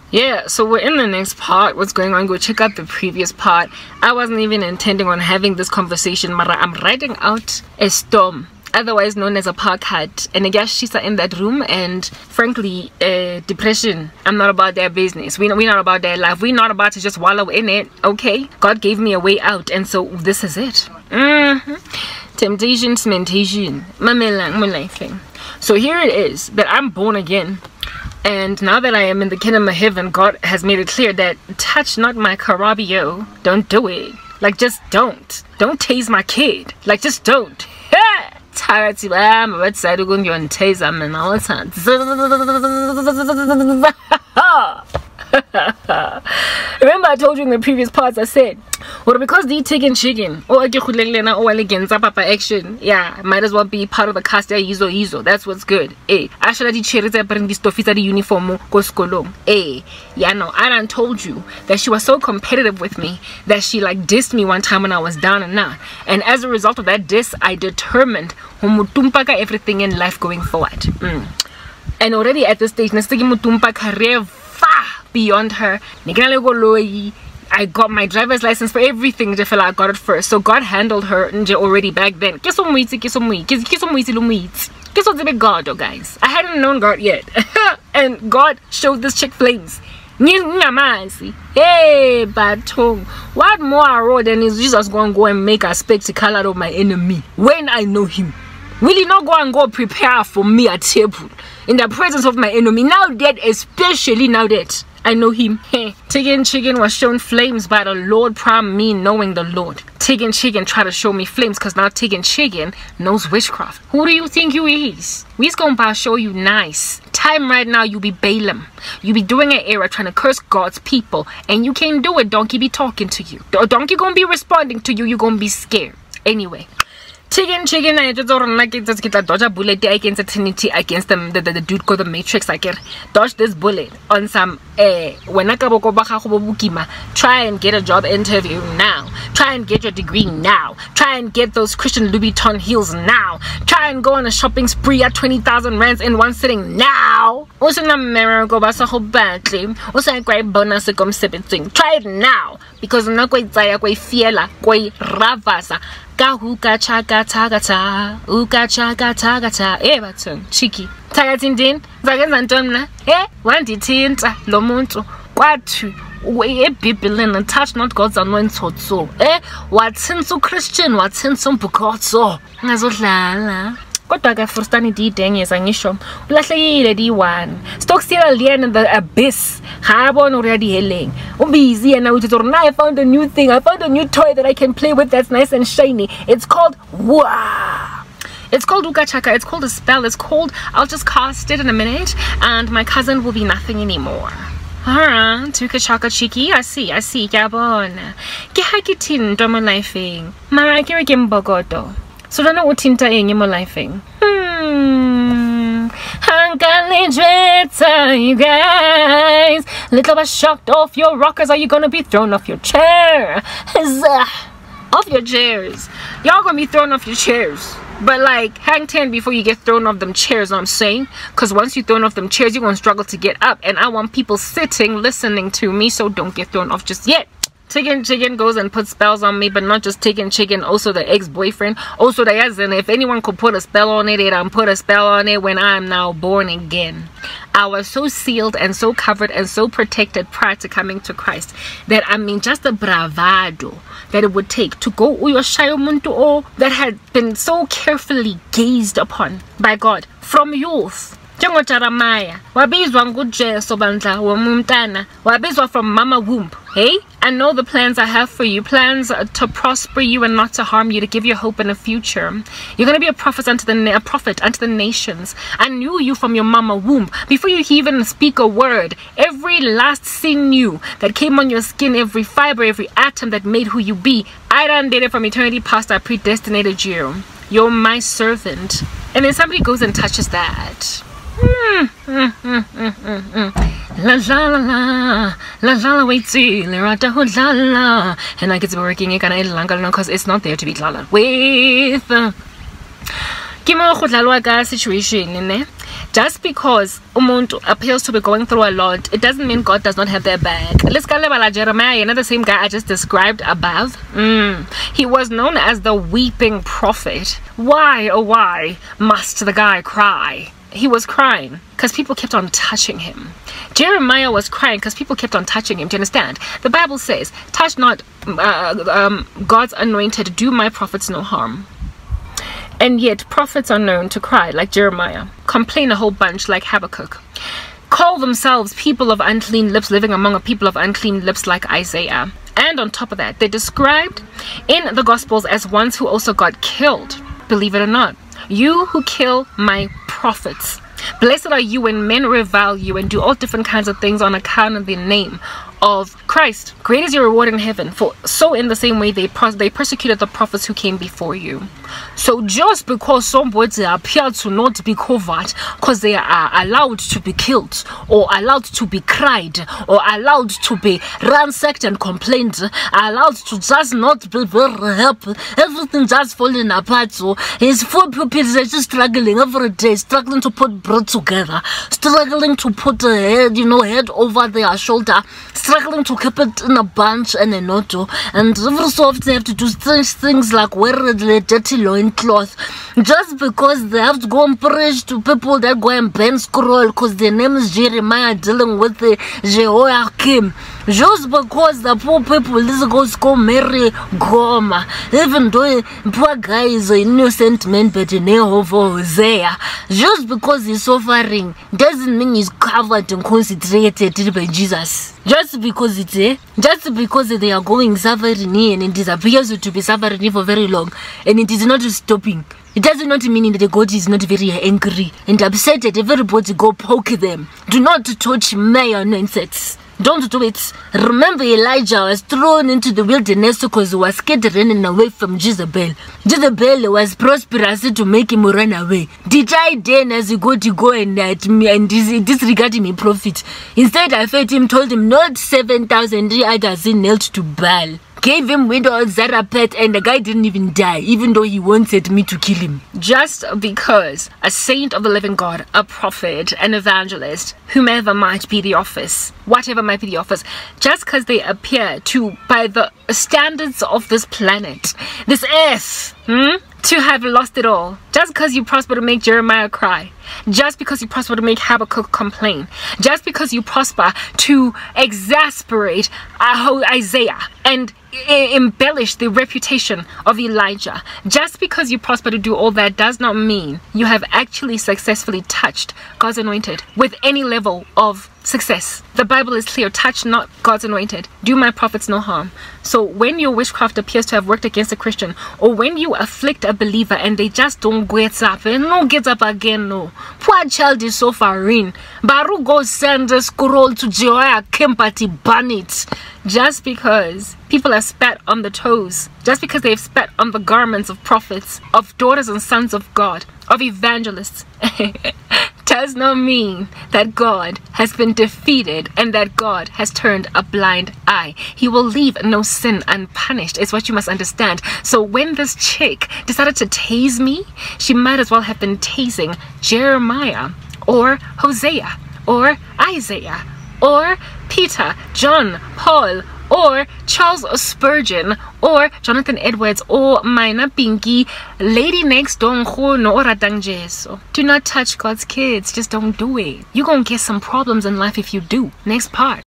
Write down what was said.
Yeah, so we're in the next part. What's going on? Go check out the previous part. I wasn't even intending on having this conversation, but I'm riding out a storm, otherwise known as a parkhead, and I guess she's in that room. And frankly, depression, I'm not about their business. We're not about their life. We're not about to just wallow in it. Okay, God gave me a way out, and so this is it. Temptation, cementation. So here it is that I'm born again. And now that I am in the kingdom of heaven, God has made it clear that touch not my carabio. Don't do it. Like, just don't. Don't tase my kid. Like, just don't. Remember I told you in the previous parts, I said, well, because the chicken or action, yeah, might as well be part of the cast. That's what's good. I should have bring this stuff the uniform go skolong. Yeah, no, I done told you that she was so competitive with me that she like dissed me one time when I was down and out, and as a result of that diss, I determined everything in life going forward. And already at this stage, career far beyond her. I got my driver's license for everything. I got it first, so God handled her already back then. God, guys, I hadn't known God yet, and God showed this chick flames. Hey, Batong, what more I wrote than is Jesus going to go and make a spectacle out of my enemy when I know him? Will he not go and go prepare for me a table in the presence of my enemy? Now that, especially now that I know him. Hey, Chicken was shown flames by the Lord, prime me knowing the Lord. Chicken try to show me flames because now Chicken knows witchcraft. Who do you think you is? We's gonna show you nice. Time right now you be Balaam. You be doing an error trying to curse God's people, and you can't do it. Donkey be talking to you. Donkey gonna be responding to you. You gonna be scared. Anyway. Chicken, I just don't like it. Just get a dodge a bullet against the Trinity, against them, the dude called the Matrix. I can dodge this bullet on some when I try and get a job interview now. Try and get your degree now. Try and get those Christian Louboutin heels now. Try and go on a shopping spree at 20,000 rands in one sitting now. Also, na miracle, but so badly. Also, a great bonus to come sipping. Try it now, because I'm not going to fiela, going ravasa. Uka chaka tagata, Everton, cheeky. Tagatindin, Zagazantomna, Wanditinta, Lomonto, Quatu, way people and touch not God's anointed so. What's in so Christian, what's in some Pocotso, Nazolala. Kodwa ke frustani di denge zangisho ulahlekile di1 stock still alien in the abyss ha bona already helling ubusy and uthi now I found a new thing, I found a new toy that I can play with that's nice and shiny. It's called it's called Ukachaka. It's called a spell. It's called, I'll just cast it in a minute and my cousin will be nothing anymore. Alright, Ukachaka cheeky. I see yabona ke ha ke tinto mo lifeng mara ke re ke mbogoto. So don't know what tinta in your lifing. You guys, little bit shocked off your rockers. Are you gonna be thrown off your chair? Off your chairs. Y'all gonna be thrown off your chairs. But like, hang 10 before you get thrown off them chairs, I'm saying. Because once you're thrown off them chairs, you're gonna struggle to get up. And I want people sitting, listening to me, so don't get thrown off just yet. Chicken goes and puts spells on me, but not just Chicken, also the ex-boyfriend, also the husband. If anyone could put a spell on it, I'll put a spell on it when I'm now born again. I was so sealed and so covered and so protected prior to coming to Christ that I mean just the bravado that it would take to go that had been so carefully gazed upon by God from youth. Jeremiah, wabizwa ngujesu bandla womumtana, wabizwa from mama womb. Hey, I know the plans I have for you, plans to prosper you and not to harm you, to give you hope in the future. You're gonna be a prophet unto the nations. I knew you from your mama womb before you even speak a word. Every last sinew that came on your skin, every fiber, every atom that made who you be, I done did it from eternity past. I predestinated you. You're my servant. And then somebody goes and touches that. La la wait till la la, and I get to working it because it's not there to be with Kimo situation Just because umuntu appears to be going through a lot, it doesn't mean God does not have their back. Let's go to Jeremiah, another same guy I just described above. He was known as the weeping prophet. Why, oh why, must the guy cry? He was crying because people kept on touching him. Jeremiah was crying because people kept on touching him. Do you understand? The Bible says, touch not God's anointed, do my prophets no harm. And yet prophets are known to cry like Jeremiah, complain a whole bunch like Habakkuk, call themselves people of unclean lips, living among a people of unclean lips like Isaiah. And on top of that, they're described in the Gospels as ones who also got killed. Believe it or not, you who kill my prophets, blessed are you when men revile you and do all different kinds of things on account of the name of Christ. Great is your reward in heaven, for so in the same way they persecuted the prophets who came before you. So just because somebody appear to not be covered because they are allowed to be killed or allowed to be cried or allowed to be ransacked and complained, allowed to just not be very happy, everything just falling apart. So his four pupils are just struggling every day, struggling to put bread together, struggling to put a head, head over their shoulder, struggling to keep it in a bunch and a knot, and every so often they have to do strange things like wear the dirty loincloth just because they have to go and preach to people that go and bend scroll because their name is Jeremiah dealing with the Jehoiakim. Just because the poor people go marry Goma, even though poor guy is an innocent man but the name of Hosea, just because he's suffering doesn't mean he's covered and concentrated by Jesus. Just because they are going suffering here and it appears to be suffering here for very long and it is not stopping, it does not mean that God is not very angry and upset that everybody go poke them. Do not touch my anointeds. Don't do it. Remember, Elijah was thrown into the wilderness because he was scared running away from Jezebel. Jezebel was prosperous to make him run away. Did I then, as you go and disregard him a prophet? Instead, I fed him, told him not 7,000 others nailed to Baal. Gave him widow Zarephath and the guy didn't even die, even though he wanted me to kill him. Just because a saint of the living God, a prophet, an evangelist, whomever might be the office, whatever might be the office, just because they appear to, by the standards of this planet, this earth, to have lost it all, just because you prosper to make Jeremiah cry, just because you prosper to make Habakkuk complain, just because you prosper to exasperate Isaiah and embellish the reputation of Elijah, just because you prosper to do all that does not mean you have actually successfully touched God's anointed with any level of success. The Bible is clear, touch not God's anointed, do my prophets no harm. So when your witchcraft appears to have worked against a Christian, or when you afflict a believer and they just don't get up and no get up again, no, poor child is suffering, Baru go send a scroll to Jehoiakim party, burn it. Just because people have spat on the toes, just because they've spat on the garments of prophets, of daughters and sons of God, of evangelists, does not mean that God has been defeated and that God has turned a blind eye. He will leave no sin unpunished, is what you must understand. So when this chick decided to tase me, she might as well have been tasing Jeremiah or Hosea or Isaiah or Peter, John, Paul, or Charles Spurgeon, or Jonathan Edwards, or Mina Pinky, Lady Next Door, or Ratang Jeso. Do not touch God's kids. Just don't do it. You're gonna get some problems in life if you do. Next part.